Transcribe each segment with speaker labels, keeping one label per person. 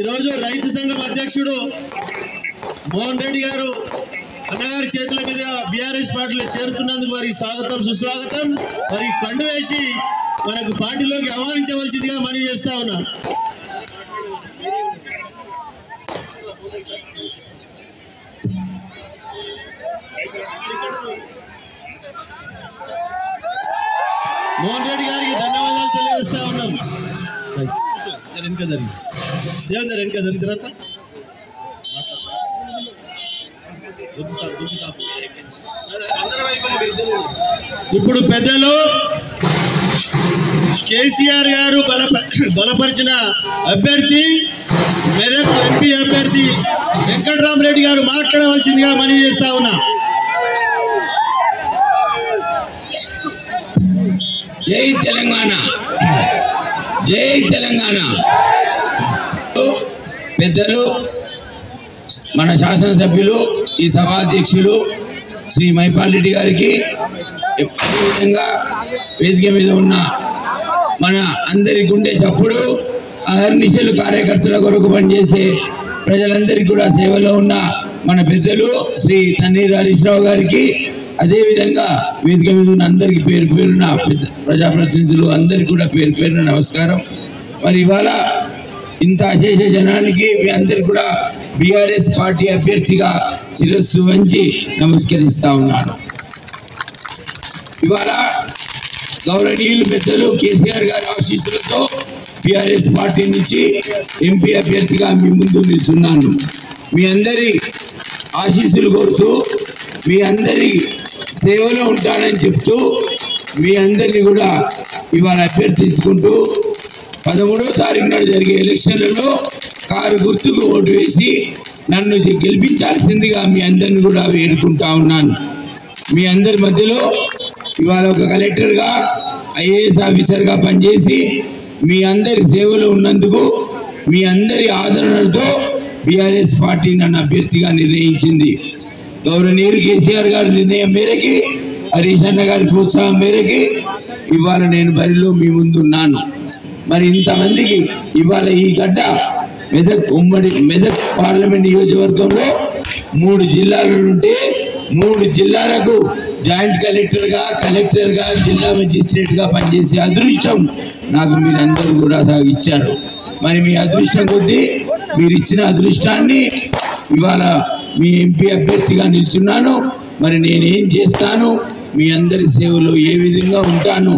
Speaker 1: ఈరోజు రైతు సంఘం అధ్యక్షుడు మోహన్ రెడ్డి గారు అన్నగారి చేతుల మీద బీఆర్ఎస్ పార్టీలో చేరుతున్నందుకు వారికి స్వాగతం సుస్వాగతం. మరి కండు వేసి మనకు పార్టీలోకి ఆహ్వానించవలసిందిగా మనవి చేస్తా ఉన్నా. మోహన్ రెడ్డి గారికి ధన్యవాదాలు తెలియజేస్తా ఉన్నాం. ఇప్పుడు పెద్దలు కేసీఆర్ గారు బలపరిచిన అభ్యర్థి మెదక్ ఎంపీ అభ్యర్థి వెంకట్రామరెడ్డి గారు మాట్లాడవలసిందిగా మనవి చేస్తా ఉన్నా.
Speaker 2: జై తెలంగాణ, జై తెలంగాణ. పెద్దలు మన శాసనసభ్యులు ఈ సభాధ్యక్షులు శ్రీ మైపాల్ రెడ్డి గారికి విధంగా వేదిక మీద ఉన్న మన అందరి గుండె చప్పుడు అహర్నిశలు కార్యకర్తల కొరకు పనిచేసే ప్రజలందరికీ కూడా సేవలో ఉన్న మన పెద్దలు శ్రీ తన్నీరు హరీష్ రావు గారికి, అదేవిధంగా వేదిక మీద ఉన్న అందరికీ పేరు పేరున ప్రజాప్రతినిధులు అందరికీ కూడా పేరు పేరున నమస్కారం. మరి ఇవాళ ఇంత అశేష జనానికి మీ అందరికీ కూడా బీఆర్ఎస్ పార్టీ అభ్యర్థిగా శిరస్సు వంచి నమస్కరిస్తా ఉన్నాను. ఇవాళ గౌరవనీయులు పెద్దలు కేసీఆర్ గారి ఆశీస్సులతో బీఆర్ఎస్ పార్టీ నుంచి ఎంపీ అభ్యర్థిగా మీ ముందు నిల్చున్నాను. మీ అందరి ఆశీస్సులు కోరుతూ మీ అందరి సేవలో ఉంటానని చెప్తూ మీ అందరినీ కూడా ఇవాళ అభ్యర్థించుకుంటూ 13వ తారీఖు నాడు జరిగే ఎలక్షన్లలో కారు గుర్తుకు ఓటు వేసి నన్ను గెలిపించాల్సిందిగా మీ అందరిని కూడా వేడుకుంటా ఉన్నాను. మీ అందరి మధ్యలో ఇవాళ ఒక కలెక్టర్గా ఐఏఎస్ ఆఫీసర్గా పనిచేసి మీ అందరి సేవలో ఉన్నందుకు మీ అందరి ఆదరణతో బీఆర్ఎస్ పార్టీ నన్ను అభ్యర్థిగా నిర్ణయించింది. గౌరవనీయులు కేసీఆర్ గారి నిర్ణయం మేరకి, హరీష్ అన్న గారి ప్రోత్సాహం మేరకి ఇవాళ నేను బరిలో మీ ముందున్నాను. మరి ఇంతమందికి ఇవాళ ఈ గడ్డ మెదక్ పార్లమెంట్ నియోజకవర్గంలో 3 జిల్లాలు ఉంటే 3 జిల్లాలకు జాయింట్ కలెక్టర్గా జిల్లా మెజిస్ట్రేట్గా పనిచేసే అదృష్టం నాకు మీరందరూ కూడా ఇచ్చారు. మరి మీ అదృష్టం కొద్దీ మీరు ఇచ్చిన అదృష్టాన్ని ఇవాళ మీ ఎంపీ అభ్యర్థిగా నిల్చున్నాను. మరి నేనేం చేస్తాను, మీ అందరి సేవలో ఏ విధంగా ఉంటాను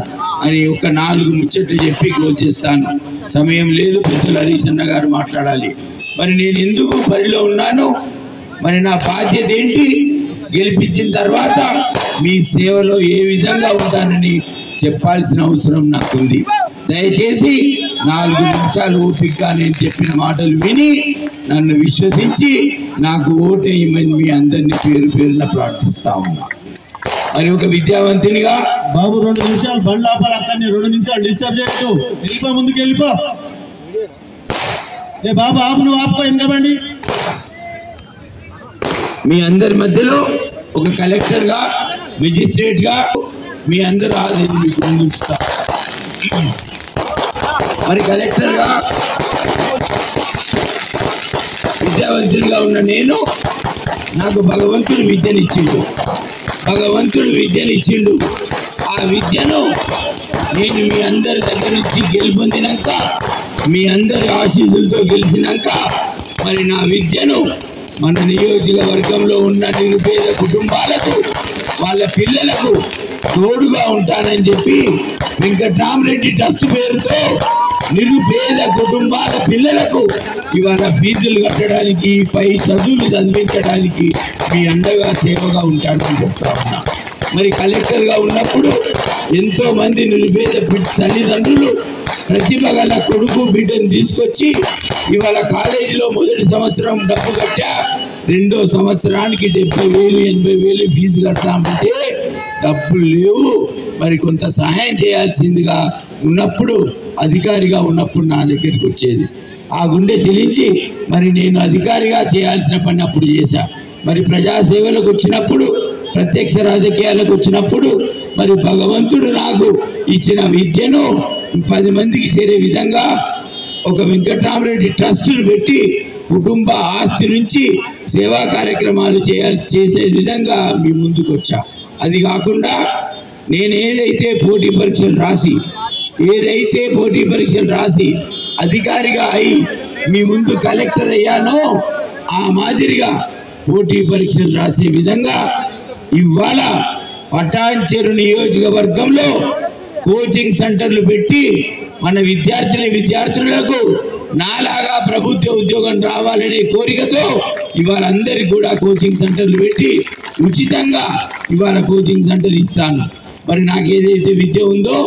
Speaker 2: అని ఒక 4 ముచ్చట్లు చెప్పి క్లోజ్ చేస్తాను. సమయం లేదు, పెద్దలు హరీష్ అన్న గారు మాట్లాడాలి. మరి నేను ఎందుకు బరిలో ఉన్నాను, మరి నా బాధ్యత ఏంటి, గెలిపించిన తర్వాత మీ సేవలో ఏ విధంగా ఉంటానని చెప్పాల్సిన అవసరం నాకుంది. దయచేసి 4 నిమిషాలు ఓపికగా నేను చెప్పిన మాటలు విని నన్ను విశ్వసించి నాకు ఓటేయమని మీ అందరినీ పేరు పేరున ప్రార్థిస్తా ఉన్నా. మరి ఒక విద్యావంతునిగా
Speaker 1: బాబు 2 నిమిషాలు బండి ఆపాలి, అక్కడిని 2 నిమిషాలు డిస్టర్బ్ చేయొద్దు. వెళ్ళిపో, ముందుకు వెళ్ళిపో. ఏ బాబు ఆపు, నువ్వు ఆపుకో, ఎందుకండి
Speaker 2: మీ అందరి మధ్యలో ఒక కలెక్టర్గా మెజిస్ట్రేట్గా మీ అందరూ ఆదేశం మీకు ముందుంచుతా. మరి కలెక్టర్గా విద్యావంతుడిగా ఉన్న నేను, నాకు భగవంతుడు విద్యనిచ్చిండు. ఆ విద్యను నేను మీ అందరి దగ్గర నుంచి గెలుపొందినాక, మీ అందరి ఆశీస్సులతో గెలిచినాక మరి నా విద్యను మన నియోజకవర్గంలో ఉన్న నిరుపేద కుటుంబాలకు, వాళ్ళ పిల్లలకు తోడుగా ఉంటానని చెప్పి వెంకట్రామరెడ్డి ట్రస్ట్ పేరుతో నిరుపేద కుటుంబాల పిల్లలకు ఇవాళ ఫీజులు కట్టడానికి పై చదువులు చదివించడానికి మీ అండగా సేవగా ఉంటానని చెప్తా ఉన్నా. మరి కలెక్టర్గా ఉన్నప్పుడు ఎంతో మంది నిరుపేద తల్లిదండ్రులు ప్రతిభ గల కొడుకు బిడ్డను తీసుకొచ్చి ఇవాళ కాలేజీలో మొదటి సంవత్సరం డబ్బు కట్టా, రెండో సంవత్సరానికి 70,000 80,000 ఫీజు కడతామంటే డబ్బులు లేవు. మరి కొంత సహాయం చేయాల్సిందిగా ఉన్నప్పుడు అధికారిగా ఉన్నప్పుడు నా దగ్గరికి వచ్చేది. ఆ గుండె చెలించి మరి నేను అధికారిగా చేయాల్సిన పని అప్పుడు చేశా. మరి ప్రజాసేవలకు వచ్చినప్పుడు, ప్రత్యక్ష రాజకీయాలకు వచ్చినప్పుడు మరి భగవంతుడు నాకు ఇచ్చిన విద్యను 10 మందికి చేరే విధంగా ఒక వెంకట్రామరెడ్డి ట్రస్టును పెట్టి కుటుంబ ఆస్తి నుంచి సేవా కార్యక్రమాలు చేసే విధంగా మీ ముందుకు వచ్చా. అది కాకుండా నేను ఏదైతే పోటీ పరీక్షలు రాసి అధికారిగా అయి మీ ముందు కలెక్టర్ అయ్యానో ఆ మాదిరిగా పోటీ పరీక్షలు రాసే విధంగా ఇవాళ పటాన్చెరు నియోజకవర్గంలో కోచింగ్ సెంటర్లు పెట్టి మన విద్యార్థులకు నాలాగా ప్రభుత్వ ఉద్యోగం రావాలనే కోరికతో ఇవాళ అందరికి కూడా కోచింగ్ సెంటర్లు పెట్టి ఉచితంగా ఇవాళ కోచింగ్ సెంటర్ ఇస్తాను. మరి నాకు ఏదైతే విద్య ఉందో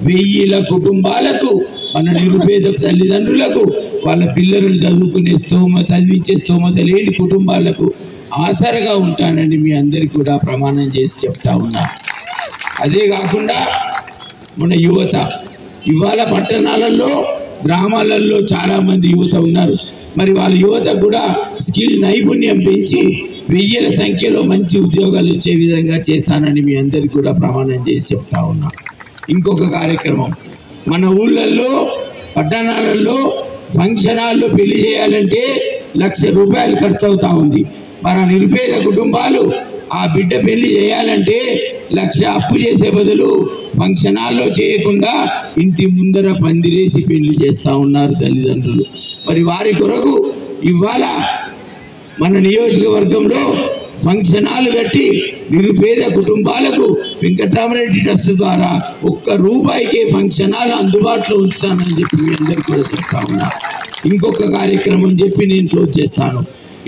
Speaker 2: 1000 కుటుంబాలకు, మన నిరుపేద తల్లిదండ్రులకు, వాళ్ళ పిల్లలను చదివించే స్తోమత లేని కుటుంబాలకు ఆసరగా ఉంటానని మీ అందరికీ కూడా ప్రమాణం చేసి చెప్తా ఉన్నా. అదే కాకుండా మన యువత ఇవాళ పట్టణాలలో, గ్రామాలలో చాలామంది యువత ఉన్నారు. మరి వాళ్ళ యువత కూడా స్కిల్ నైపుణ్యం పెంచి 1000ల సంఖ్యలో మంచి ఉద్యోగాలు వచ్చే విధంగా చేస్తానని మీ అందరికీ కూడా ప్రమాణం చేసి చెప్తా ఉన్నా. ఇంకొక కార్యక్రమం, మన ఊళ్ళల్లో పట్టణాలలో ఫంక్షన్ హాల్లో పెళ్లి చేయాలంటే ₹1,00,000 ఖర్చు అవుతా ఉంది. మరి ఆ నిరుపేద కుటుంబాలు ఆ బిడ్డ పెళ్లి చేయాలంటే 1,00,000 అప్పు చేసే బదులు ఫంక్షన్ హాల్లో చేయకుండా ఇంటి ముందర పందిరేసి పెళ్లి చేస్తూ ఉన్నారు తల్లిదండ్రులు. మరి వారి కొరకు ఇవాళ మన నియోజకవర్గంలో ఫంక్షన్ హాల్ కట్టి నిరుపేద కుటుంబాలకు వెంకట్రామరెడ్డి ట్రస్ట్ ద్వారా ₹1 ఫంక్షన్ హాల్ అందుబాటులో ఉంచుతానని చెప్పి మీ అందరికీ కూడా చెప్తా ఉన్నా. ఇంకొక కార్యక్రమం చెప్పి నేను క్లోజ్ చేస్తాను.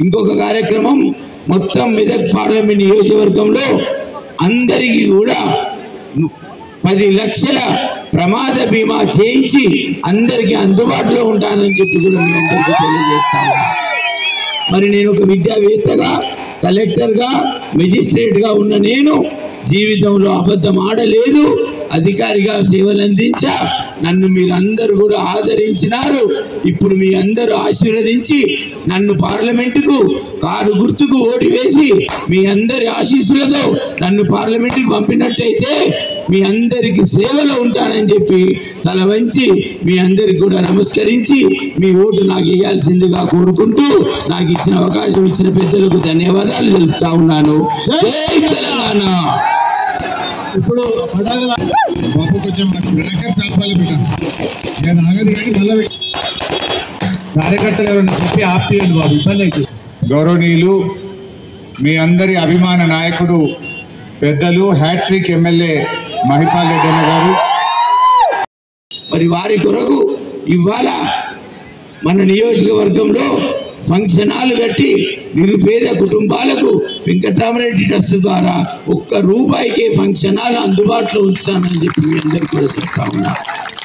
Speaker 2: ఇంకొక కార్యక్రమం, మొత్తం మెదక్ పార్లమెంట్ నియోజకవర్గంలో అందరికీ కూడా 10 లక్షల ప్రమాద బీమా చేయించి అందరికీ అందుబాటులో ఉంటానని చెప్పి కూడా మీ అందరికీ తెలియజేస్తాను. మరి నేను ఒక విద్యావేత్తగా, కలెక్టర్గా, మెజిస్ట్రేట్గా ఉన్న నేను జీవితంలో అబద్ధం ఆడలేదు. అధికారిగా సేవలు అందించా. నన్ను మీరందరూ కూడా ఆదరించినారు. ఇప్పుడు మీ అందరూ ఆశీర్వదించి నన్ను పార్లమెంటుకు కారు గుర్తుకు ఓటు వేసి మీ అందరి ఆశీస్సులతో నన్ను పార్లమెంటుకు పంపినట్టయితే మీ అందరికీ సేవలో ఉంటానని చెప్పి తల వంచి మీ అందరికి కూడా నమస్కరించి మీ ఓటు నాకు వేయాల్సిందిగా కోరుకుంటూ నాకు ఇచ్చిన అవకాశం ఇచ్చిన పెద్దలకు ధన్యవాదాలు తెలుపుతా ఉన్నాను. జై తెలంగాణ.
Speaker 3: ఇప్పుడు బాబు కొంచెం క్రాకర్స్ ఆపాలి బిడ్డ, నేను ఆగదు కానీ మళ్ళీ కార్యకర్తలు ఎవరైనా చెప్పి ఆపియండి బాబు, ఇబ్బంది అవుతుంది.
Speaker 4: గౌరవనీయులు, మీ అందరి అభిమాన నాయకుడు పెద్దలు హ్యాట్రిక్ ఎమ్మెల్యే మహిపాల్ రెడ్డి గారు
Speaker 2: మరి వారి కొరకు ఇవాళ మన నియోజకవర్గంలో ఫంక్షన్ హాల్ కట్టి నిరుపేద కుటుంబాలకు వెంకట్రామరెడ్డి ట్రస్ట్ ద్వారా ₹1 ఫంక్షన్ హాల్ అందుబాటులో ఉంచుతానని చెప్పి మీ అందరికీ కూడా చెప్తా ఉన్నా.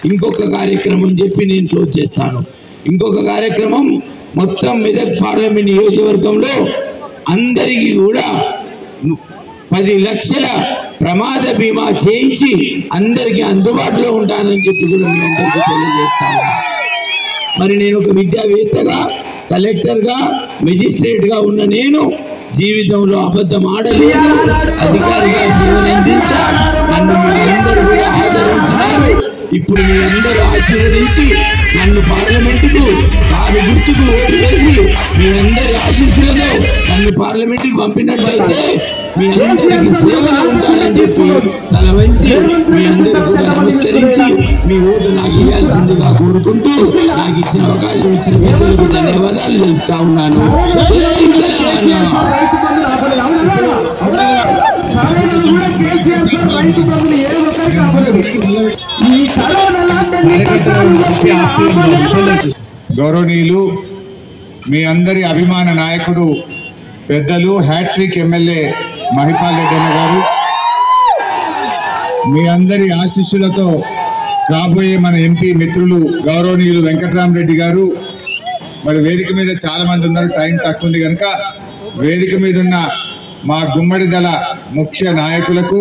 Speaker 2: ఇంకొక కార్యక్రమం చెప్పి నేను క్లోజ్ చేస్తాను. ఇంకొక కార్యక్రమం, మొత్తం మెదక్ పార్లమెంట్ నియోజకవర్గంలో అందరికీ కూడా 10 లక్షల ప్రమాద బీమా చేయించి అందరికీ అందుబాటులో ఉంటానని చెప్పి కూడా మీ అందరికీ తెలియజేస్తాను. మరి నేను ఒక విద్యావేత్తగా, కలెక్టర్గా, మెజిస్ట్రేట్గా ఉన్న నేను జీవితంలో అబద్ధం ఆడలేదు. అధికారిగా సేవలు అందించా. నన్ను మీరందరూ కూడా ఆదరించినారు. ఇప్పుడు మీ అందరూ ఆశీర్వదించి నన్ను పార్లమెంటుకు కారు గుర్తుకు ఓటు వేసి మీ అందరి ఆశీస్సులతో నన్ను పార్లమెంటుకు పంపినట్లయితే మీ అందరికీ సేవలు ఉంటానని చెప్పి తల వంచి మీ అందరికి కూడా నమస్కరించి మీ ఓటు నాకు ఇవ్వాల్సిందిగా కోరుకుంటూ నాకు ఇచ్చిన అవకాశం ఇచ్చిన పెద్దలకు ధన్యవాదాలు తెలుపుతా ఉన్నాను.
Speaker 3: ఈ కరోనా కార్యకర్తలు చెప్పి ఆపి గౌరవనీయులు మీ అందరి అభిమాన నాయకుడు పెద్దలు హ్యాట్రిక్ ఎమ్మెల్యే మహిపాల్ రెడ్డి అన్న గారు, మీ అందరి ఆశీస్సులతో రాబోయే మన ఎంపీ మిత్రులు గౌరవనీయులు వెంకట్రామరెడ్డి గారు, మరి వేదిక మీద చాలా మంది ఉన్నారు, టైం తక్కువ ఉంది కనుక వేదిక మీద ఉన్న మా గుమ్మడిదల ముఖ్య నాయకులకు,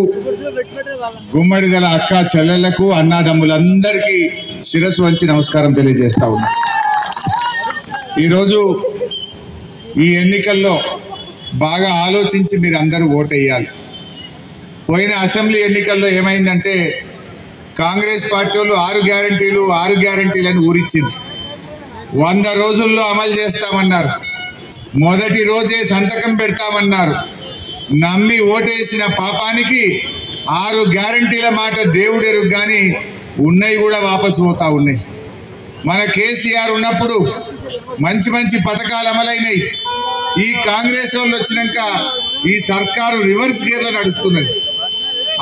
Speaker 3: గుమ్మడిదల అక్క చెల్లెళ్లకు, అన్నాదమ్ములందరికీ శిరస్సు వంచి నమస్కారం తెలియజేస్తా ఉన్నా. ఈరోజు ఈ ఎన్నికల్లో బాగా ఆలోచించి మీరు అందరూ ఓటేయాలి. పోయిన అసెంబ్లీ ఎన్నికల్లో ఏమైందంటే కాంగ్రెస్ పార్టీ వాళ్ళు 6 గ్యారంటీలను ఊరిచ్చింది. 100 రోజుల్లో అమలు చేస్తామన్నారు. మొదటి రోజే సంతకం పెడతామన్నారు. నమ్మి ఓటేసిన పాపానికి 6 గ్యారంటీల మాట దేవుడెరుగు, కానీ ఉన్నాయి కూడా వాపసు పోతా ఉన్నాయి. మన కేసీఆర్ ఉన్నప్పుడు మంచి మంచి పథకాలు అమలైనాయి. ఈ కాంగ్రెస్ వాళ్ళు వచ్చినాక ఈ సర్కారు రివర్స్ గేర్లో నడుస్తున్నది.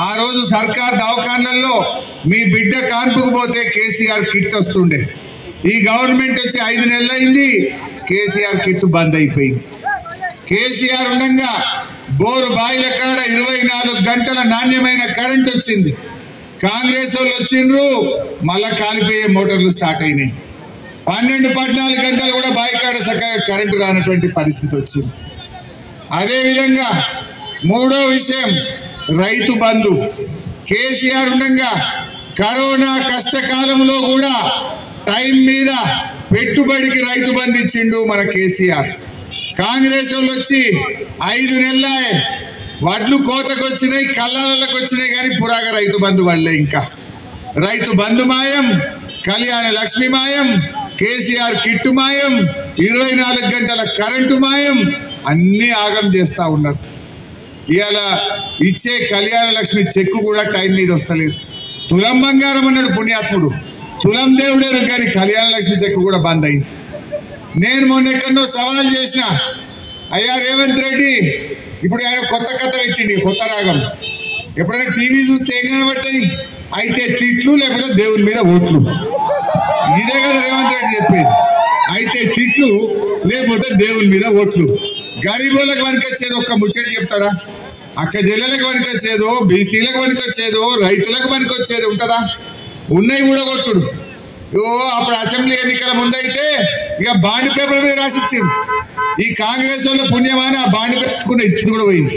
Speaker 3: ఆ రోజు సర్కార్ దవాఖాన్లలో మీ బిడ్డ కాన్పుకు పోతే కేసీఆర్ కిట్ వస్తుండే. ఈ గవర్నమెంట్ వచ్చి 5 నెలలైంది, కేసీఆర్ కిట్ బంద్ అయిపోయింది. కేసీఆర్ ఉండగా బోరు బాయిల కాడ 24 గంటల నాణ్యమైన కరెంట్ వచ్చింది. కాంగ్రెస్ వాళ్ళు వచ్చిండ్రు, మళ్ళా కాలిపోయే మోటార్లు స్టార్ట్ అయినాయి. 12-14 గంటలు కూడా బాయి కాడ చక్కగా కరెంటు రానటువంటి పరిస్థితి వచ్చింది. అదేవిధంగా మూడో విషయం రైతు బంధు. కేసీఆర్ ఉండగా కరోనా కష్టకాలంలో కూడా టైం మీద పెట్టుబడికి రైతు బంధు ఇచ్చిండు మన కేసీఆర్. కాంగ్రెస్ వాళ్ళు వచ్చి 5 నెలలే వడ్లు కోతకు వచ్చినాయి, కళ్ళాలకు వచ్చినాయి, కానీ పురాగా రైతు బంధు పడలే. ఇంకా రైతు బంధు మాయం, కళ్యాణ లక్ష్మి మాయం, కేసీఆర్ కిట్టు మాయం, 24 గంటల కరెంటు మాయం, అన్నీ ఆగం చేస్తూ ఉన్నారు. ఇవాళ ఇచ్చే కళ్యాణ లక్ష్మి చెక్కు కూడా టైం మీద వస్తలేదు. తులం బంగారం అన్నాడు పుణ్యాత్ముడు, తులం దేవుడేరు, కానీ కళ్యాణ లక్ష్మి చెక్కు కూడా బంద్ అయింది. నేను మొన్న ఎక్కడో సవాల్ చేసిన, అయ్యా రేవంత్ రెడ్డి ఇప్పుడు ఆయన కొత్త కథ పెట్టింది, కొత్త రాగం. ఎప్పుడైనా టీవీ చూస్తే ఏం కనబడుతుంది? అయితే తిట్లు లేకపోతే దేవుని మీద ఓట్లు. ఇదే కదా రేవంత్ రెడ్డి చెప్పేది, అయితే తిట్లు లేకపోతే దేవుని మీద ఓట్లు. గరీబులకు వనికొచ్చేది ఒక్క ముచ్చట చెప్తాడా? అక్క జిల్లలకు వనికొచ్చేదో, బీసీలకు వనికొచ్చేదో, రైతులకు వనికొచ్చేది ఉంటుందా? ఉన్నాయి కూడా కొట్టుడు. అప్పుడు అసెంబ్లీ ఎన్నికల ముందైతే ఇక బాండ్ పేపర్ మీద రాసిచ్చింది. ఈ కాంగ్రెస్ వాళ్ళ పుణ్యమాన ఆ బాండ్ పేపర్ ఇది కూడా పోయింది.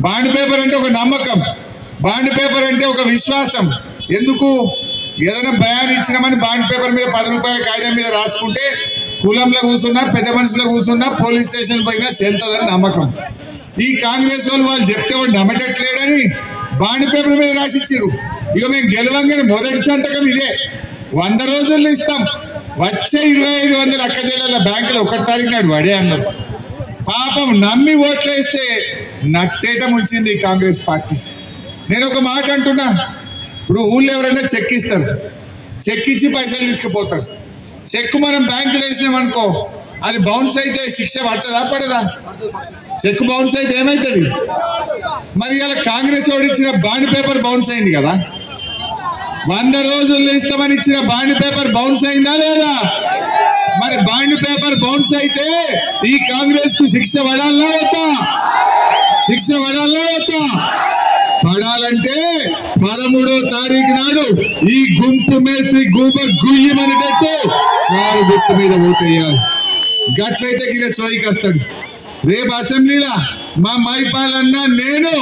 Speaker 3: బాండ్ పేపర్ అంటే ఒక నమ్మకం, బాండ్ పేపర్ అంటే ఒక విశ్వాసం. ఎందుకు? ఏదైనా భయాన్ని ఇచ్చినామని బాండ్ పేపర్ మీద 10 రూపాయల కాగితం మీద రాసుకుంటే కులంలో కూర్చున్నా, పెద్ద మనుషులు కూర్చున్నా, పోలీస్ స్టేషన్ పోయినా చెల్తుందని నమ్మకం. ఈ కాంగ్రెస్ వాళ్ళు చెప్తే వాడు నమ్మటట్లేడని బాండ్ పేపర్ మీద రాసిచ్చారు. ఇక మేము గెలవంగానే మొదటి సంతకం ఇదే, 100 రోజుల్లో ఇస్తాం. వచ్చే 2500 అక్క జిల్లాల బ్యాంకులో 1 తారీఖు నాడు వడే అన్నారు. పాపం నమ్మి ఓట్లేస్తే నట్టేట ముంచింది ఈ కాంగ్రెస్ పార్టీ. నేను ఒక మాట అంటున్నా, ఇప్పుడు ఊళ్ళో ఎవరైనా చెక్ ఇస్తారు, చెక్ ఇచ్చి పైసలు తీసుకుపోతారు. చెక్ మనం బ్యాంకులో వేసినామనుకో, అది బౌన్స్ అయితే శిక్ష పడుతుందా పడదా? చెక్ బౌన్స్ అయితే ఏమవుతుంది? మరి ఇలా కాంగ్రెస్ వాడు ఇచ్చిన బాండ్ పేపర్ బౌన్స్ అయింది కదా, 100 రోజుల్లో ఇస్తామని ఇచ్చిన బాండ్ పేపర్ బౌన్స్ అయిందా లేదా? మరి బాండ్ పేపర్ బౌన్స్ అయితే ఈ కాంగ్రెస్ కు శిక్ష పడాలా వద్దా? శిక్ష పడాలా వద్దా? పడాలంటే 13వ తారీఖు నాడు ఈ గుంపు మేస్త్రి గూబ గుయ్యమనేటట్టు కారు గుర్తు మీద ఓటేయాలి. గట్లయితే గిన సోయికి వస్తాడు. రేపు అసెంబ్లీలో మా మైపాలన్న నేను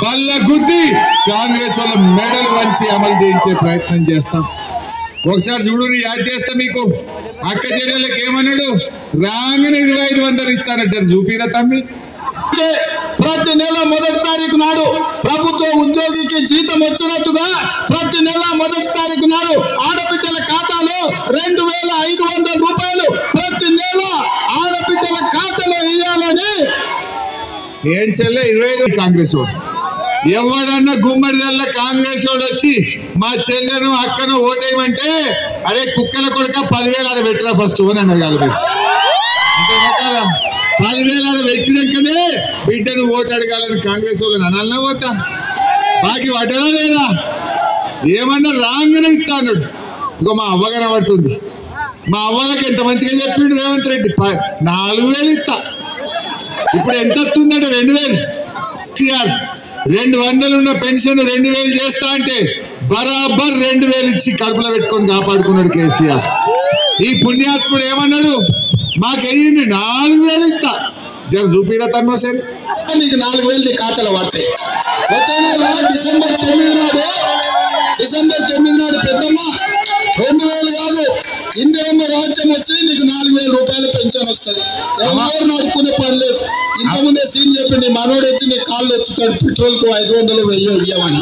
Speaker 3: బల్ల గుద్ది కాంగ్రెస్ వాళ్ళ మెడలు వంచి అమలు చేయించే ప్రయత్నం చేస్తాం. ఒకసారి చూడు, యాడ్ చేస్తా మీకు. అక్క చెల్లెళ్ళకి ఏమన్నాడు? రాగానే 2500 ఇస్తానంటారు. చూపిరా తమ్మి.
Speaker 5: ప్రతి నెల మొదటి తారీఖు నాడు ప్రభుత్వ ఉద్యోగికి జీతం వచ్చినట్టుగా ప్రతి నెల మొదటి తారీఖు నాడు ఆడబిడ్డల ఖాతాలో 2500 రూపాయలు ప్రతి నెల ఆడబిడ్డల ఖాతాలో ఇవ్వాలని.
Speaker 3: ఏం చెల్లె 25 కాంగ్రెస్ వాడు. ఎవడన్నా గుమ్మడిదల్ల కాంగ్రెస్ వాడు వచ్చి మా చెల్లెను అక్కను ఓటేయమంటే, అరే కుక్కల కొడుక 10,000 ఆడ పెట్టరా ఫస్ట్ అని అన్నారు. 10,000 పెట్టినాకనే బిడ్డను ఓటు అడగాలని కాంగ్రెస్ వాళ్ళని అనాలన్నా పోతా? బాకీ పడ్డదా లేదా? ఏమన్నా రాగానే ఇస్తా అన్నాడు. ఇంకో మా అవ్వ కనబడుతుంది. మా అవ్వలకు ఎంత మంచిగా చెప్పిండు రేవంత్ రెడ్డి, 4,000 ఇస్తా. ఇప్పుడు ఎంత వస్తుందంటే 2,000. 200 ఉన్న పెన్షన్ 2,000 చేస్తా అంటే బరాబర్ 2,000 ఇచ్చి కడుపులో పెట్టుకొని కాపాడుకున్నాడు కేసీఆర్. ఈ పుణ్యాత్ముడు ఏమన్నాడు, మాకెయ్యింది 4,000 ఇస్తా. జర చూపిరా తను సరే,
Speaker 5: నీకు 4,000 నీ ఖాతాలో పడతాయి. వచ్చే నెల డిసెంబర్ 9 నాడు పెద్దమ్మ 2,000 కాదు, ఇందిరమ్మ రాజ్యం వచ్చి నీకు 4,000 రూపాయలు పెన్షన్ వస్తుంది. ఎవరు నడుపుకునే పని లేదు. ఇంతకుముందే సీన్ చెప్పి నీ మనోడు వచ్చి నీ కాళ్ళు ఎత్తుతాడు, పెట్రోల్ కు 500 1000 ఇవ్వమని.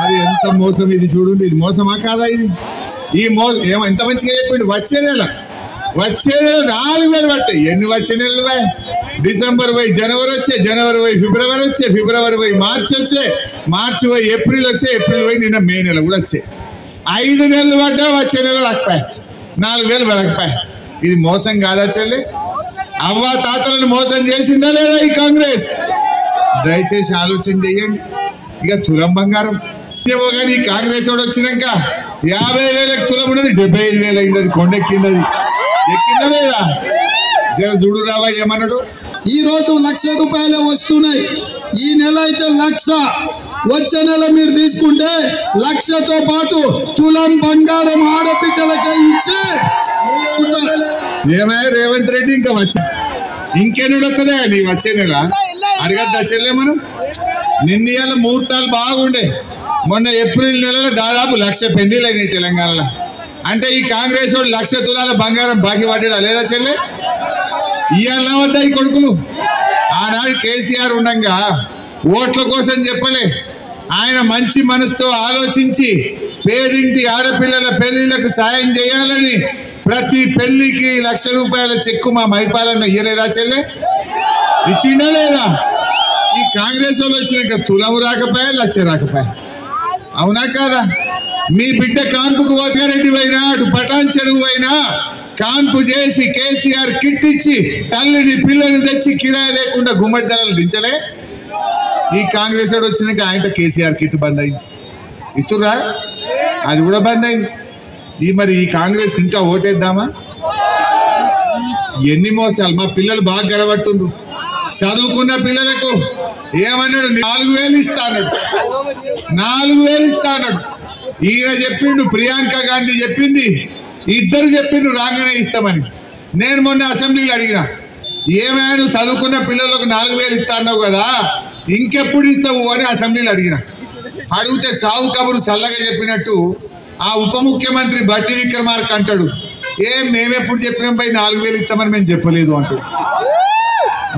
Speaker 3: మరి ఎంత మోసం ఇది చూడండి. ఇది మోసమా కాదా? ఈ మోసం ఎంత మంచిగా చెప్పిండు. వచ్చే నెల 4,000 పట్టాయి. ఎన్ని వచ్చే నెలలు? డిసెంబర్ పోయి జనవరి వచ్చే, జనవరి పోయి ఫిబ్రవరి వచ్చే, ఫిబ్రవరి పోయి మార్చి వచ్చే, మార్చి పోయి ఏప్రిల్ వచ్చే, ఏప్రిల్ పోయి నిన్న మే నెల కూడా వచ్చే. 5 నెలలు పడ్డా వచ్చే నెల రాకపోయా, 4,000 పడకపోయా. ఇది మోసం కాదా చెల్లి? అవ్వ తాతలను మోసం చేసిందా లేదా ఈ కాంగ్రెస్? దయచేసి ఆలోచన చెయ్యండి. ఇక తులం బంగారం కానీ ఈ కాంగ్రెస్ వాడు వచ్చినాక 50,000 తులం ఉన్నది 75,000 అయింది. అది కొండెక్కింది. అది ఎక్కిందా లేదా? జర చూడు రావా ఏమన్నాడు.
Speaker 5: ఈ రోజు 1,00,000 రూపాయలే వస్తున్నాయి. ఈ నెల అయితే 1,00,000. వచ్చే నెల మీరు తీసుకుంటే 1,00,000తో పాటు తులం బంగారం ఆడపిల్లలకే ఇచ్చి
Speaker 3: ఏమయ్యా రేవంత్ రెడ్డి ఇంకా వచ్చా ఇంకెన్ని వస్తుందా నీ వచ్చే నెల? అడగద్దా చెల్లె మనం? నిన్న ముహూర్తాలు బాగుండే. మొన్న ఏప్రిల్ నెలలో దాదాపు 1,00,000 పెళ్లిళ్ళు అయినాయి తెలంగాణలో. అంటే ఈ కాంగ్రెస్ వాడు 1,00,000 తులాల బంగారం బాకీ పడ్డా లేదా చెల్లె? ఇవాళ వద్దా ఈ కొడుకులు? ఆనాడు కేసీఆర్ ఉండగా ఓట్ల కోసం చెప్పలే, ఆయన మంచి మనసుతో ఆలోచించి పేదింటి ఆడపిల్లల పెళ్లిళ్లకు సాయం చేయాలని ప్రతి పెళ్లికి 1,00,000 రూపాయల చెక్కు మా మైపాలన్న ఇయ్యలేదా చెల్లె? ఇచ్చిండా లేదా? ఈ కాంగ్రెస్ వాళ్ళు వచ్చినాక తులము రాకపోయా, 1,00,000 రాకపోయా. అవునా కాదా? మీ బిడ్డ కాన్పుకు వద్దారెడ్డి అయినా, అటు పటాన్ చెరువు అయినా కాన్పు చేసి కేసీఆర్ కిట్ ఇచ్చి తల్లిని పిల్లల్ని తెచ్చి కిరాయి లేకుండా గుమ్మడి ధరలు దించలే? ఈ కాంగ్రెస్ వాడు వచ్చినాక ఆయన కేసీఆర్ కిట్ బంద్ అయింది. ఇస్తురా? అది కూడా బంద్ అయింది. మరి ఈ కాంగ్రెస్ ఇంకా ఓటేద్దామా? ఎన్ని మోసాలు. మా పిల్లలు బాగా గడబడుతుండ్రు. చదువుకున్న పిల్లలకు ఏమన్నాడు? 4,000 ఇస్తా అన్నాడు. 4,000 ఇస్తా అన్నాడు. ఈయన చెప్పిండు, ప్రియాంక గాంధీ చెప్పింది, ఇద్దరు చెప్పిండు రాగానే ఇస్తామని. నేను మొన్న అసెంబ్లీలో అడిగిన, ఏమైనా నువ్వు చదువుకున్న పిల్లలకు 4,000 ఇస్తా అన్నావు కదా, ఇంకెప్పుడు ఇస్తావు అని అసెంబ్లీలో అడిగిన. అడిగితే సావు కబురు చల్లగా చెప్పినట్టు ఆ ఉప ముఖ్యమంత్రి బట్టి విక్రమార్క అంటాడు, మేమెప్పుడు చెప్పినాం పై 4,000 ఇస్తామని మేము చెప్పలేదు అంటాడు.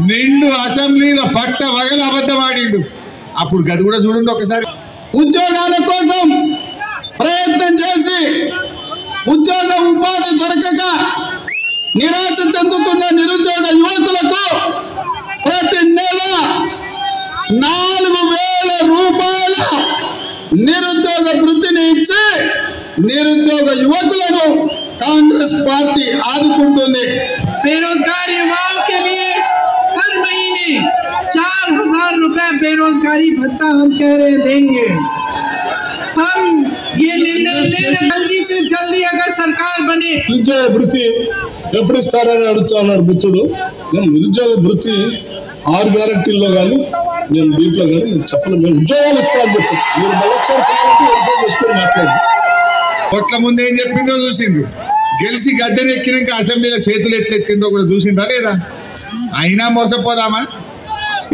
Speaker 3: నిండు అసెంబ్లీలో పట్ట వగల అబద్ధం ఆడిండు. అప్పుడు గది కూడా చూడండి ఒకసారి.
Speaker 5: ఉద్యోగాల కోసం ప్రయత్నం చేసి ఉద్యోగ ఉపాధి దొరకక నిరాశ చెందుతున్న నిరుద్యోగ యువకులకు ప్రతి నెల 4,000 రూపాయల నిరుద్యోగ వృత్తిని ఇచ్చి నిరుద్యోగ యువకులను కాంగ్రెస్ పార్టీ ఆదుకుంటుంది.
Speaker 6: बेरोजगार युवाओं के लिए हर महीने 4,000 रुपए बेरोजगारी भत्ता हम कह रहे देंगे. हम ये निर्णय ले रहे जल्दी से जल्दी अगर सरकार बने.
Speaker 5: నిరుద్యోగ వృత్తి ఎప్పుడు ఇస్తారని అడుగుతున్నారు మిత్రుడు. నేను నిరుద్యోగ వృత్తి 6 గ్యారెంటీల్లో కానీ నేను దీంట్లో కానీ నేను చెప్పను. మేము ఉద్యోగాలు ఇస్తామని చెప్పి మీరు మళ్ళొకసారి మాట్లాడి
Speaker 3: కొట్ల ముందు ఏం చెప్పిండ్రో చూసిండ్రు. గెలిచి గద్దెని ఎక్కినాక అసెంబ్లీలో చేతులు ఎట్లా ఎత్తిండ్రో కూడా చూసిండ్రా లేదా? అయినా మోసపోదామా?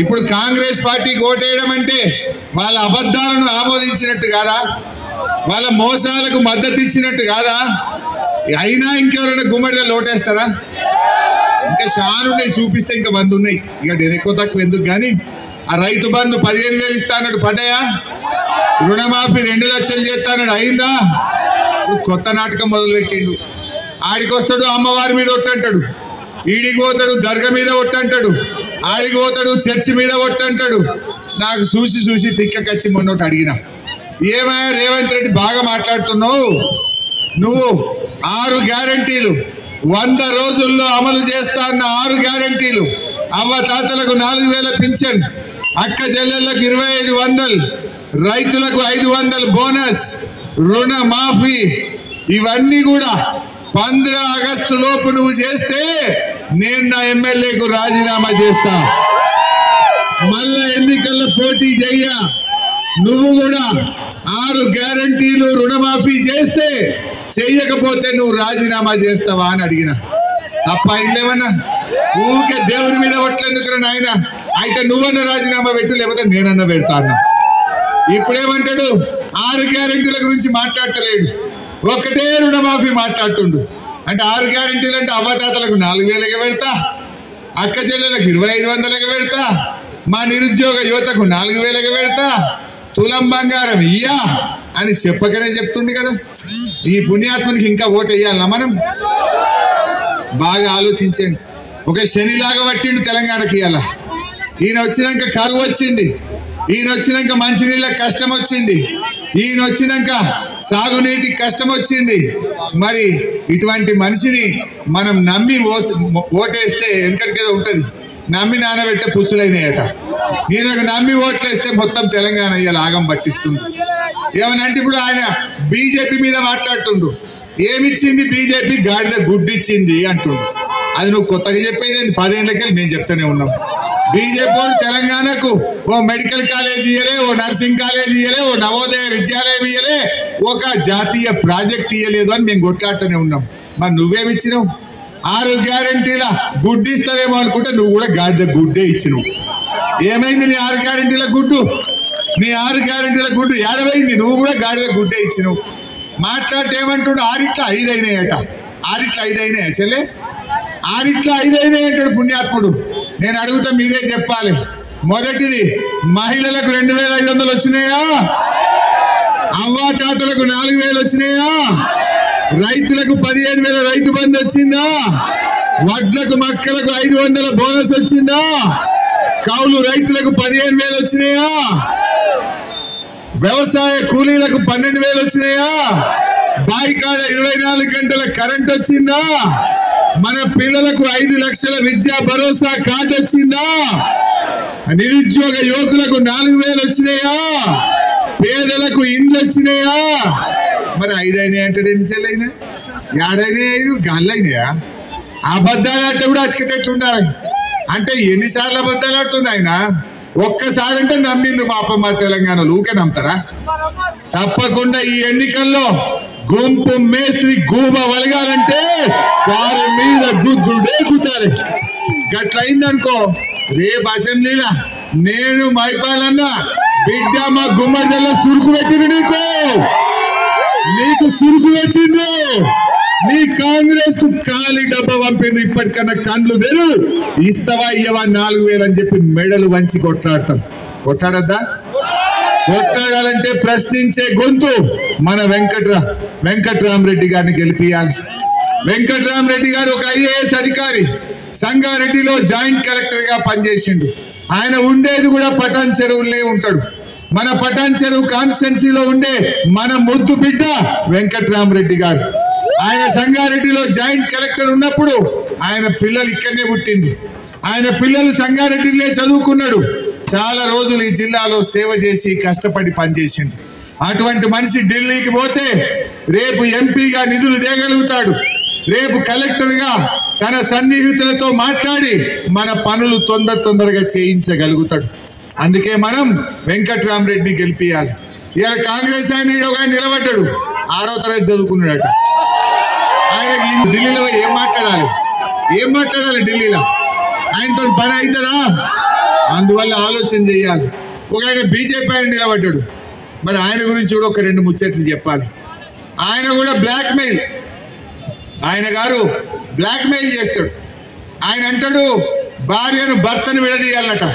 Speaker 3: ఇప్పుడు కాంగ్రెస్ పార్టీకి ఓటేయడం అంటే వాళ్ళ అబద్ధాలను ఆమోదించినట్టు కాదా? వాళ్ళ మోసాలకు మద్దతు ఇచ్చినట్టు కాదా? అయినా ఇంకెవరైనా గుమ్మడిలో ఓటేస్తారా? ఇంకా చాలా ఉన్నాయి, చూపిస్తే ఇంకా 100 ఉన్నాయి. ఇక ఎక్కువ తక్కువ ఎందుకు కానీ ఆ రైతు బంధు 15,000 ఇస్తా అన్నాడు, పడ్డాయా? రుణమాఫీ 2 లక్షలు చేస్తా అన్నాడు, అయిందా? కొత్త నాటకం మొదలు పెట్టిండు. ఆడికి వస్తాడు అమ్మవారి మీద ఒట్టంటాడు, ఈడికి పోతాడు దర్గా మీద ఒట్టంటాడు, ఆడికి పోతాడు చర్చి మీద ఒట్టంటాడు. నాకు చూసి చూసి తిక్కకచ్చి మొన్నోటి అడిగిన, ఏమయ్యా రేవంత్ రెడ్డి బాగా మాట్లాడుతున్నావు, నువ్వు 6 గ్యారంటీలు 100 రోజుల్లో అమలు చేస్తా అన్న 6 గ్యారంటీలు, అవ్వ తాతలకు 4,000 పింఛన్, అక్క చెల్లెళ్ళకు 2,500, రైతులకు 500 బోనస్, రుణ మాఫీ, ఇవన్నీ కూడా 15 ఆగస్టు లోపు నువ్వు చేస్తే నేను నా ఎమ్మెల్యేకు రాజీనామా చేస్తా. మళ్ళా ఎన్నికల్లో పోటీ చెయ్య. నువ్వు కూడా 6 గ్యారంటీలు రుణమాఫీ చేస్తే చెయ్యకపోతే నువ్వు రాజీనామా చేస్తావా అని అడిగిన. తప్ప ఇల్లేమన్నా? ఊరికే దేవుని మీద ఒట్లేందుకు నాయన? అయితే నువ్వన్నా రాజీనామా పెట్టు, లేకపోతే నేనన్నా పెడతా అన్నా. ఇప్పుడేమంటాడు? 6 గ్యారంటీల గురించి మాట్లాడతలేడు, ఒకటే రుణమాఫీ మాట్లాడుతుండు. అంటే 6 గ్యారంటీలు అంటే అవ్వతాతలకు 4000 పెడతా, అక్క చెల్లెలకు 2500 పెడతా, మా నిరుద్యోగ యువతకు 4000 పెడతా, తులం బంగారం ఇయ్యా అని చెప్పకనే చెప్తుంది కదా. ఈ పుణ్యాత్మనికి ఇంకా ఓటు వేయాలన్నా మనం? బాగా ఆలోచించండి. ఒక శనిలాగా పట్టిండు తెలంగాణకి. ఇవాళ ఈయన వచ్చినాక కరువు వచ్చింది, ఈయన వచ్చినాక మంచినీళ్ళ కష్టం వచ్చింది, ఈయన వచ్చినాక సాగునీటి కష్టం వచ్చింది. మరి ఇటువంటి మనిషిని మనం నమ్మి ఓటేస్తే వెనకటికేదో ఉంటుంది, నమ్మి నానబెట్టే పుచ్చులైనాయట. ఈయనకు నమ్మి ఓట్లేస్తే మొత్తం తెలంగాణ ఇవాళ ఆగం పట్టిస్తుంది. ఏమనంటే ఇప్పుడు ఆయన బీజేపీ మీద మాట్లాడుతుండు. ఏమిచ్చింది బీజేపీ? గాడిద గుడ్డిచ్చింది అంటుండు. అది నువ్వు కొత్తగా చెప్పేది 10 ఏళ్ళకెళ్ళి మేము చెప్తూనే ఉన్నాం. బీజేపీ తెలంగాణకు ఓ మెడికల్ కాలేజ్ ఇయ్యలే, ఓ నర్సింగ్ కాలేజ్ ఇయ్యలే, ఓ నవోదయ విద్యాలయం ఇయ్యలే, ఒక జాతీయ ప్రాజెక్ట్ ఇయ్యలేదు అని మేము కొట్లాడుతూనే ఉన్నాం. మరి నువ్వేమిచ్చినావు? 6 గ్యారంటీల గుడ్డిస్తావేమో అనుకుంటే నువ్వు కూడా గాడిద గుడ్డే ఇచ్చినావు. ఏమైంది నీ 6 గ్యారంటీల గుడ్డు? నీ 6 గ్యారంటీల గుడ్డు ఏడవైంది? నువ్వు కూడా గాడిద గుడ్డే ఇచ్చినావు. మాట్లాడితే ఏమంటాడు? 6 5 అయినాయట. 6 5 అయినాయా చెల్లె? 6 5 అయినాయి అంటాడు పుణ్యాత్ముడు. నేను అడుగుతా, మీరే చెప్పాలి. మొదటిది, మహిళలకు 2500 వచ్చినాయా? అవ్వాతాతలకు 4000 వచ్చినాయా? రైతులకు 15,000 రైతు బంధు వచ్చిందా? వడ్లకు మక్కలకు 500 బోనస్ వచ్చిందా? కౌలు రైతులకు 15,000 వచ్చినాయా? వ్యవసాయ కూలీలకు 12,000 వచ్చినాయా? బాయికాడ 24 గంటల కరెంట్ వచ్చిందా? మన పిల్లలకు 5 లక్షల విద్యా భరోసా కార్డు వచ్చిందా? నిరుద్యోగ యువకులకు 4,000 వచ్చినాయా? పేదలకు ఇండ్లు వచ్చినాయా? మరి 5 అయినాయి అంటే ఎన్ని చెల్లైనా? 7 అయినాయి, 5 గాళ్ళైనాయా? అబద్ధాలు అంటే కూడా అతికేటట్టుండాలి. అంటే ఎన్నిసార్లు అబద్ధాలు ఆడుతుంది ఆయన? ఒక్కసారి అంటే నమ్మిండ్రు మా తెలంగాణలో. ఊకే నమ్ముతారా? తప్పకుండా ఈ ఎన్నికల్లో గుంపు మేస్త్రి గూబ వలగాలంటే కారు మీద గుద్దుడే గుద్దాలి. గట్లయిందనుకో, రేపు అసెంబ్లీలా నేను మైపాలన్నా బిడ్డ మా గుమ్మడిదల్లో సురుకు పెట్టిండు. నీకు సురుకు పెట్టిండు. నీ కాంగ్రెస్ కు ఖాళీ డబ్బా పంపిండు. ఇప్పటికన్నా కండ్లు తెరు. ఇస్తావా ఇయ్యవా 4,000 అని చెప్పి మెడలు వంచి కొట్లాడతాం. కొట్లాడద్దా? కొట్లాడాలంటే ప్రశ్నించే గొంతు మన వెంకట్రామరెడ్డి గారిని గెలిపియాలి. వెంకట్రామరెడ్డి గారు ఒక IAS అధికారి, సంగారెడ్డిలో జాయింట్ కలెక్టర్ గా పనిచేసిండు. ఆయన ఉండేది కూడా పటాన్ చెరువులనే ఉంటాడు. మన పటాన్ చెరువు కాన్స్టిట్యున్సీలో ఉండే మన ముద్దు బిడ్డ వెంకట్రామరెడ్డి గారు. ఆయన సంగారెడ్డిలో జాయింట్ కలెక్టర్ ఉన్నప్పుడు ఆయన పిల్లలు ఇక్కడనే పుట్టింది. ఆయన పిల్లలు సంగారెడ్డిలో చదువుకున్నాడు. చాలా రోజులు ఈ జిల్లాలో సేవ చేసి కష్టపడి పనిచేసిండు. అటువంటి మనిషి ఢిల్లీకి పోతే రేపు ఎంపీగా నిధులు తేగలుగుతాడు. రేపు కలెక్టర్గా తన సన్నిహితులతో మాట్లాడి మన పనులు తొందరగా చేయించగలుగుతాడు. అందుకే మనం వెంకట్రామరెడ్డిని గెలిపియాలి. ఇవాళ కాంగ్రెస్ ఆయన నిలబడ్డాడు, 6వ తరగతి చదువుకున్నాడట. ఆయనకి ఢిల్లీలో ఏం మాట్లాడాలి ఢిల్లీలో? ఆయనతో పని అవుతుందా? అందువల్ల ఆలోచన చేయాలి. ఒక ఆయన బీజేపీ ఆయన నిలబడ్డాడు. మరి ఆయన గురించి కూడా ఒక 2 ముచ్చట్లు చెప్పాలి. ఆయన కూడా బ్లాక్మెయిల్, ఆయన గారు బ్లాక్మెయిల్ చేస్తాడు. ఆయన అంటాడు భర్తను విడదీయాలన్నట,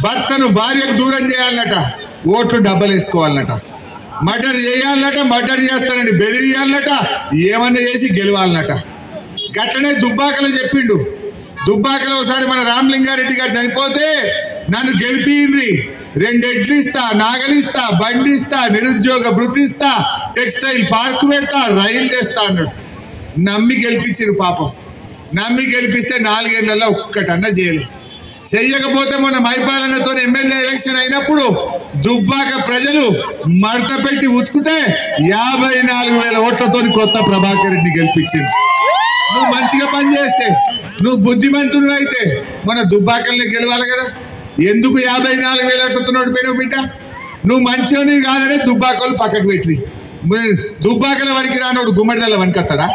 Speaker 3: భర్తను భార్యకు దూరం చేయాలన్నట, ఓట్లు డబ్బలు వేసుకోవాలన్నట, మర్డర్ చేయాలన్నట, మర్డర్ చేస్తానని బెదిరియాలన్నట, ఏమన్నా చేసి గెలవాలన్నట. గట్లనే దుబ్బాకలో చెప్పిండు. దుబ్బాకలో ఒకసారి మన రామలింగారెడ్డి గారు చనిపోతే నన్ను గెలిపిండ్రి, 2 ఎడ్లు ఇస్తా, నాగలిస్తా, బండి ఇస్తా, నిరుద్యోగ భృతి ఇస్తా, టెక్స్టైల్ పార్క్ పెడతా, రైలు తెస్తా అన్నాడు. నమ్మి గెలిపించారు. పాపం నమ్మి గెలిపిస్తే 4 ఏళ్లలో ఒక్కటన్నా చేయలేదు. చెయ్యకపోతే మొన్న మైపాలన్నతో ఎమ్మెల్యే ఎలక్షన్ అయినప్పుడు దుబ్బాక ప్రజలు మడత పెట్టి ఉతుకుతే 54,000 ఓట్లతో కొత్త ప్రభాకర్ రెడ్డి గెలిపించింది. నువ్వు మంచిగా పని చేస్తే, నువ్వు బుద్ధిమంతుడు అయితే మన దుబ్బాకల్ని గెలవాలి కదా. ఎందుకు 54,000 ఓట్లతో ఓడిపోయినావు బిడ్డ? నువ్వు మంచిగా కాదనే దుబ్బాకలు పక్కకు పెట్టి, దుబ్బాకల వరకు రానోడు గుమ్మడిదల వనికత్తాడా?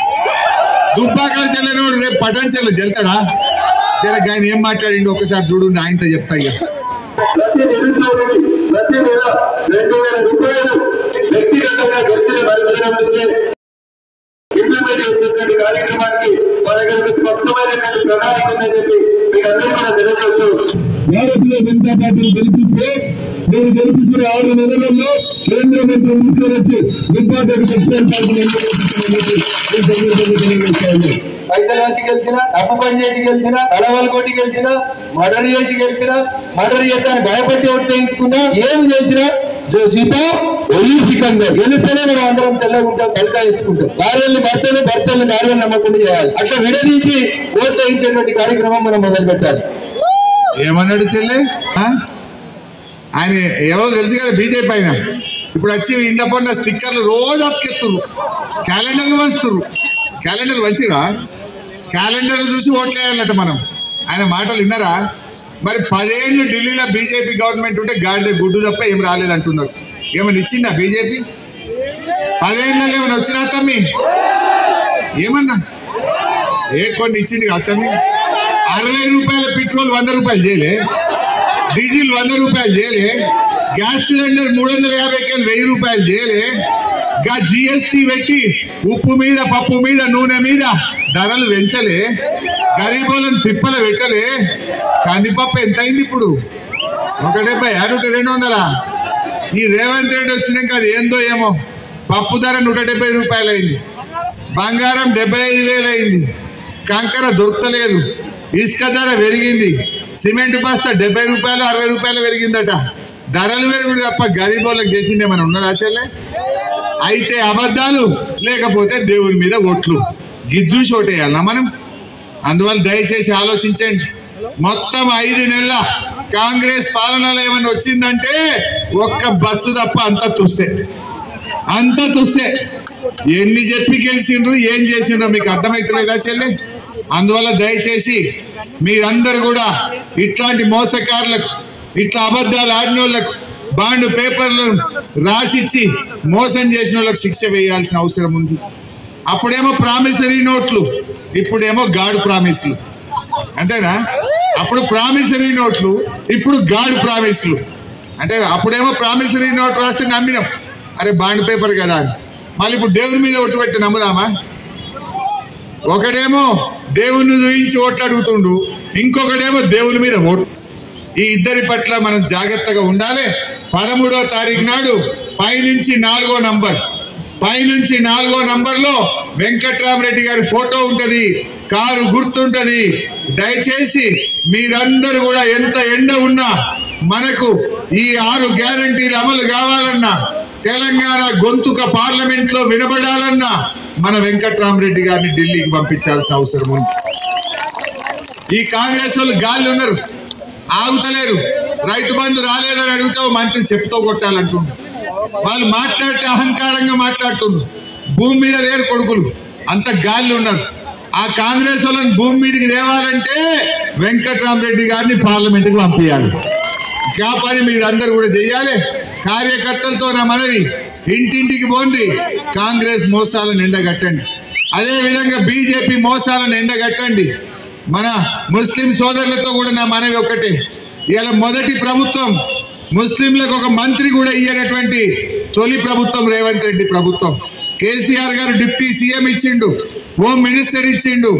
Speaker 3: దుబ్బాకల చెల్లెనోడు రేపు పటాన్ చెల్ల చెల్తాడా? సరే ఆయన ఏం మాట్లాడిండు ఒకసారి చూడు, ఆయనతో చెప్తా. ఇక
Speaker 7: ప్రతి నెల 2,000 రూపాయలు వ్యక్తిగతంగా గెలిచిన పరిచయం నుంచి ఇంప్లిమెంట్ చేసినటువంటి కార్యక్రమానికి మన దగ్గర స్పష్టమైనటువంటి ప్రణాళిక ఉందని చెప్పి మీకు అందరూ కూడా తెలియజేస్తూ, భారతీయ జనతా పార్టీని గెలిపిస్తే మీరు గెలిపించిన 6 నెలలలో కేంద్ర మంత్రి తీసుకొని దుబ్బాకకు ప్రెసిడెంట్ పైసలు వచ్చి గెలిచిన, తప్పు పని చేసి గెలిచిన, తలవలు కొట్టి గెలిచిన, మర్డర్ చేసి గెలిచిన, మర్డర్ చేస్తాను భయపడి ఓటు చేయించుకున్నా, ఏం చేసినా జీతం సికంగా గెలిస్తేనే మనం అందరం తెల్లగుంటాం, కలిసా ఇచ్చుకుంటాం. భార్యల్ని భర్తలు, భర్తల్ని భార్యలు నమ్మకుండా చేయాలి. అట్లా విడదీసి ఓటు వేయించేటువంటి కార్యక్రమం మనం మొదలు పెట్టాలి.
Speaker 3: ఏమన్నాడు చెల్లె? ఆయన ఎవరో తెలుసు కదా బీజేపీ ఆయన. ఇప్పుడు వచ్చి ఇండ పడిన స్టిక్కర్లు రోజు అతికెత్తురు, క్యాలెండర్లు వంచుతురు. క్యాలెండర్ వంచిరా? క్యాలెండర్ చూసి ఓట్లు వేయాలట మనం. ఆయన మాటలు విన్నారా? మరి 10 ఏళ్ళు ఢిల్లీలో బీజేపీ గవర్నమెంట్ ఉంటే గాడిద గుడ్డు తప్ప ఏం రాలేదంటున్నారు. ఏమైనా ఇచ్చిందా బీజేపీ? 10 ఏళ్ళలో ఏమైనా వచ్చినా తమ్మి? ఏమన్నా కొన్ని ఇచ్చింది కదా తమ్మి. 60 రూపాయల పెట్రోల్ 100 రూపాయలు చేయలే, డీజిల్ 100 రూపాయలు చేయలే, గ్యాస్ సిలిండర్ 350 1000 రూపాయలు చేయలే, జిఎస్టీ పెట్టి ఉప్పు మీద, పప్పు మీద, నూనె మీద ధరలు పెంచలే, గరీబులను తిప్పల పెట్టలే. కందిపప్పు ఎంత అయింది ఇప్పుడు? 170, 200. ఈ రేవంత్ రెడ్డి వచ్చినాక అది ఏందో ఏమో, పప్పు ధర 170 రూపాయలు అయింది, బంగారం 75,000 అయింది, కంకర దొరకలేదు, ఇసుక ధర పెరిగింది, సిమెంట్ బస్తా 70 రూపాయలు 60 రూపాయలు పెరిగిందట. ధరలు పెరుగుడు తప్ప గరీబోళ్ళకి చేసింది ఏమైనా ఉన్నదా చెల్లె? అయితే అబద్ధాలు, లేకపోతే దేవుని మీద ఓట్లు, గిజ్జూసి ఓటేయాలన్నా మనం? అందువల్ల దయచేసి ఆలోచించండి. మొత్తం 5 నెలల కాంగ్రెస్ పాలనలో ఏమైనా వచ్చిందంటే ఒక్క బస్సు తప్ప అంత తుస్సే, అంత తుస్సే. ఎన్ని చెప్పి గెలిచిండ్రు, ఏం చేసిండ్రో మీకు అర్థమవుతలేదా చెల్లె? అందువల్ల దయచేసి మీరందరూ కూడా ఇట్లాంటి మోసకారులకు, ఇట్లా అబద్ధాలు ఆడిన వాళ్ళకు, బాండ్ పేపర్లు రాసిచ్చి మోసం చేసిన వాళ్ళకి శిక్ష వేయాల్సిన అవసరం ఉంది. అప్పుడేమో ప్రామిసరీ నోట్లు, ఇప్పుడేమో గాడు ప్రామిస్లు. అంతేనా? అప్పుడు ప్రామిసరీ నోట్లు, ఇప్పుడు గాడు ప్రామిస్లు. అంటే అప్పుడేమో ప్రామిసరీ నోట్ రాస్తే నమ్మినాం, అరే బాండ్ పేపర్ కదా అని. మళ్ళీ ఇప్పుడు దేవుని మీద ఒట్టు పెట్టి నమ్ముదామా? ఒకడేమో దేవుణ్ణి చూయించి ఓట్లు అడుగుతుండు, ఇంకొకడేమో దేవుని మీద ఓటు. ఈ ఇద్దరి పట్ల మనం జాగ్రత్తగా ఉండాలి. 13వ తారీఖు నాడు పైనుంచి 4వ నంబర్లో వెంకట్రామరెడ్డి గారి ఫోటో ఉంటది, కారు గుర్తుంటది. దయచేసి మీరందరూ కూడా ఎంత ఎండ ఉన్నా మనకు ఈ 6 గ్యారంటీలు అమలు కావాలన్నా, తెలంగాణ గొంతుక పార్లమెంట్ లో వినబడాలన్నా మన వెంకట్రామరెడ్డి గారిని ఢిల్లీకి పంపించాల్సిన అవసరం ఉంది. ఈ కాంగ్రెస్ వాళ్ళు గాలి ఉన్నారు, ఆగుతలేరు. రైతు బంధు రాలేదని అడుగుతావు, మంత్రి చెప్తూ కొట్టాలంటుండ్రు. వాళ్ళు మాట్లాడితే అహంకారంగా మాట్లాడుతున్నారు. భూమి మీద లేరు కొడుకులు, అంత గాలి ఉన్నారు. ఆ కాంగ్రెస్ వాళ్ళని భూమి మీదకి తేవాలంటే వెంకట్రామరెడ్డి గారిని పార్లమెంట్కి పంపించాలి. ఆ పని మీరందరూ కూడా చెయ్యాలి. కార్యకర్తలతో నా మనవి, ఇంటింటికి పోండి, కాంగ్రెస్ మోసాలను ఎండగట్టండి. అదేవిధంగా బీజేపీ మోసాలను ఎండగట్టండి. మన ముస్లిం సోదరులతో కూడా నా మనవి ఒకటే, ఇలా మొదటి ప్రభుత్వం ముస్లింలకు ఒక మంత్రి కూడా ఇయ్యనటువంటి తొలి ప్రభుత్వం రేవంత్ రెడ్డి ప్రభుత్వం. కేసీఆర్ గారు డిప్యూటీ సీఎం ఇచ్చిండు, హోమ్ మినిస్టర్ ఇచ్చిండు,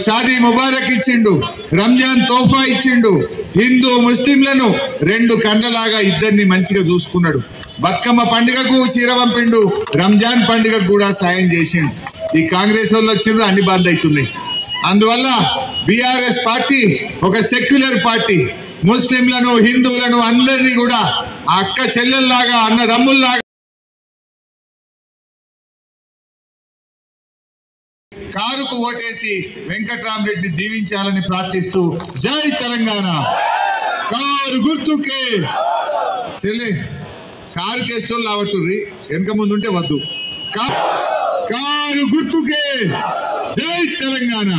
Speaker 3: షాదీ ముబారక్ ఇచ్చిండు, రంజాన్ తోఫా ఇచ్చిండు, హిందూ ముస్లింలను 2 కండ్లలాగా ఇద్దరిని మంచిగా చూసుకున్నాడు. బతుకమ్మ పండుగకు చీర పంపిండు, రంజాన్ పండుగకు కూడా సాయం చేసిండు. ఈ కాంగ్రెస్ వాళ్ళు వచ్చిండ్రు, అన్ని బంద్ అవుతున్నాయి. అందువల్ల బీఆర్ఎస్ పార్టీ ఒక సెక్యులర్ పార్టీ, ముస్లింలను హిందువులను అందరినీ కూడా అక్క చెల్లెల్లాగా, అన్నదమ్ముల్లాగా కారుకు ఓటేసి వెంకట్రామరెడ్డి దీవించాలని ప్రార్థిస్తూ జై తెలంగాణ. కారు గుర్తుకే చెల్లె కారు కేస్టోళ్ళు రావట్టుర్రి, వెనక ముందుంటే వద్దు. కారు గుర్తుకే జై తెలంగాణ.